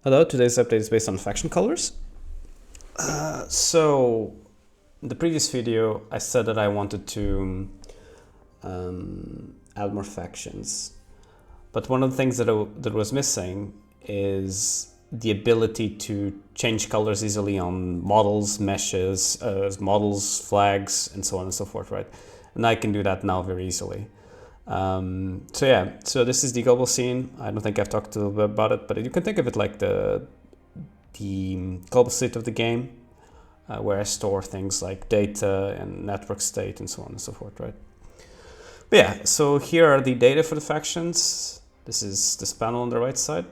Hello, today's update is based on faction colors. So, in the previous video, I said that I wanted to add more factions. But one of the things that was missing is the ability to change colors easily on models, meshes, models, flags, and so on and so forth, right? And I can do that now very easily. So this is the global scene. I don't think I've talked a little bit about it, but you can think of it like the global state of the game, where I store things like data and network state and so on and so forth, right? But yeah, so here are the data for the factions. This is this panel on the right side.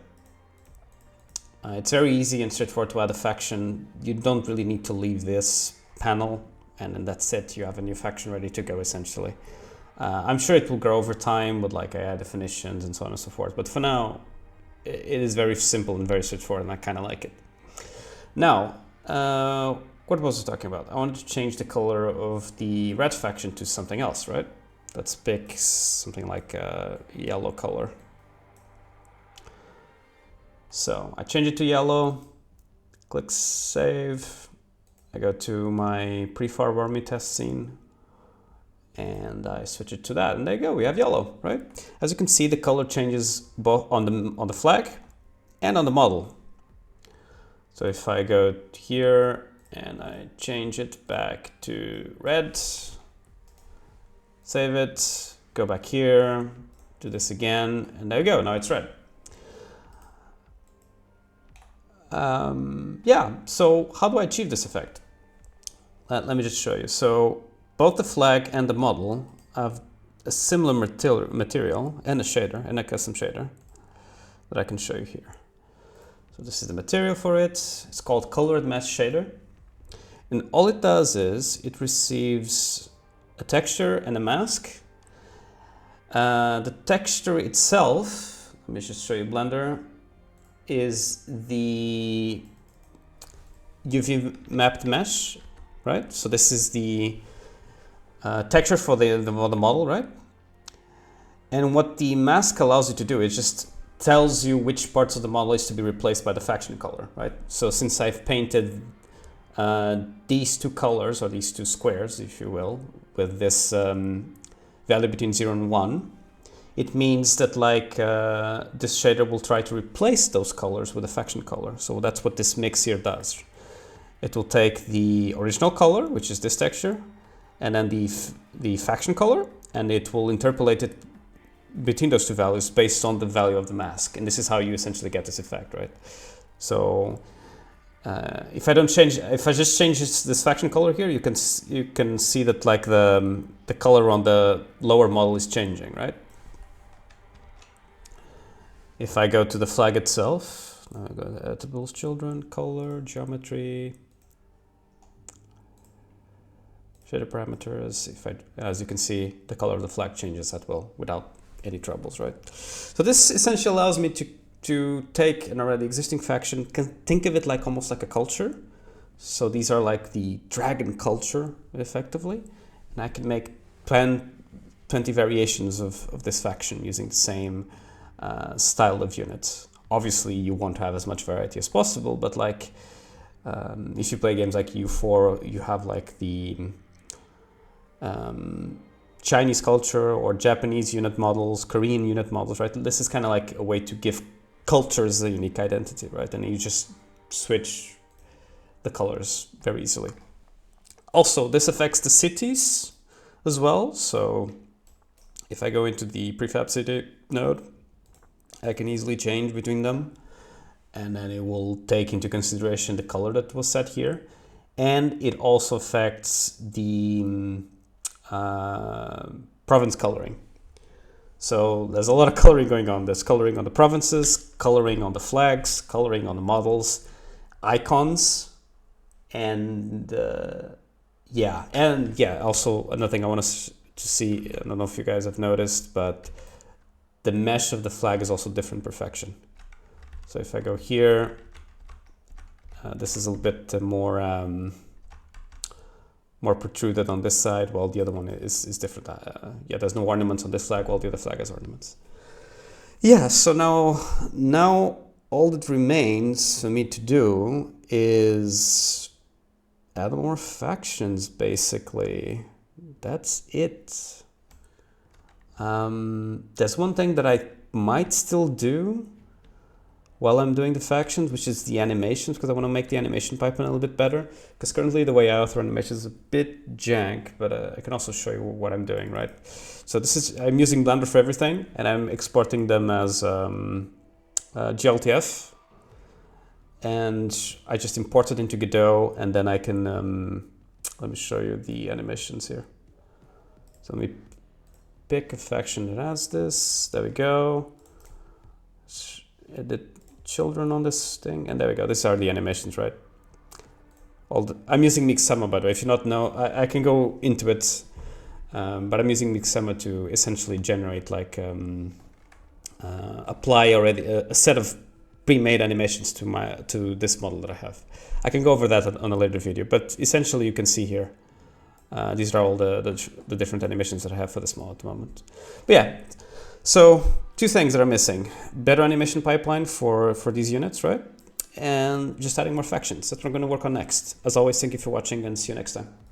It's very easy and straightforward to add a faction. You don't really need to leave this panel, and then that's it. You have a new faction ready to go, essentially. I'm sure it will grow over time with like AI definitions and so on and so forth. But for now, it is very simple and very straightforward, and I kind of like it. Now, what was I talking about? I wanted to change the color of the red faction to something else, right? Let's pick something like a yellow color. So I change it to yellow, click save. I go to my prefab army test scene, and I switch it to that, and there you go, we have yellow, right? As you can see, the color changes both on the flag and on the model. So if I go here and I change it back to red, save it, go back here, do this again, and there you go, now it's red. Yeah, so how do I achieve this effect? Let me just show you. So both the flag and the model have a similar material and a shader, and a custom shader that I can show you here. So this is the material for it. It's called Colored Mesh Shader. And all it does is it receives a texture and a mask. The texture itself, let me just show you Blender, is the UV mapped mesh, right? So this is the texture for the model, right? And what the mask allows you to do, it just tells you which parts of the model is to be replaced by the faction color, right? So since I've painted these two colors, or these two squares, if you will, with this value between 0 and 1, it means that like this shader will try to replace those colors with a faction color. So that's what this mix here does. It will take the original color, which is this texture, and then the faction color, and it will interpolate it between those two values based on the value of the mask. And this is how you essentially get this effect, right? So if I just change this faction color here, you can see that like the color on the lower model is changing, right? If I go to the flag itself, I go to editables, children, color, geometry, shader parameters. As you can see, the color of the flag changes at will without any troubles, right? So this essentially allows me to take an already existing faction, can think of it like almost like a culture. So these are like the dragon culture, effectively, and I can make 20 variations of this faction using the same style of units. Obviously, you want to have as much variety as possible, but like if you play games like EU4, you have like the Chinese culture or Japanese unit models, Korean unit models, right? This is kind of like a way to give cultures a unique identity, right? And you just switch the colors very easily. Also, this affects the cities as well. So if I go into the prefab city node, I can easily change between them, and then it will take into consideration the color that was set here. And it also affects the province coloring. So there's a lot of coloring going on. There's coloring on the provinces, coloring on the flags, coloring on the models, icons, and also another thing I want to see, I don't know if you guys have noticed, but the mesh of the flag is also different perfection. So if I go here, this is a bit more protruded on this side, while the other one is different. There's no ornaments on this flag, while the other flag has ornaments. Yeah, so now all that remains for me to do is add more factions, basically. That's it. There's one thing that I might still do while I'm doing the factions, which is the animations, because I want to make the animation pipeline a little bit better. Because currently the way I author animations is a bit jank, but I can also show you what I'm doing, right? So I'm using Blender for everything, and I'm exporting them as GLTF. And I just import it into Godot, and then I can, let me show you the animations here. So let me pick a faction that has this. There we go. Edit children on this thing, and there we go. These are the animations, right? I'm using Mixamo, by the way. If you not know, I can go into it, but I'm using Mixamo to essentially generate like apply already a set of pre-made animations to this model that I have. I can go over that on a later video, but essentially you can see here. These are all the different animations that I have for this model at the moment. But yeah, so 2 things that are missing: better animation pipeline for these units, right? And just adding more factions. That's what I'm going to work on next. As always, thank you for watching, and see you next time.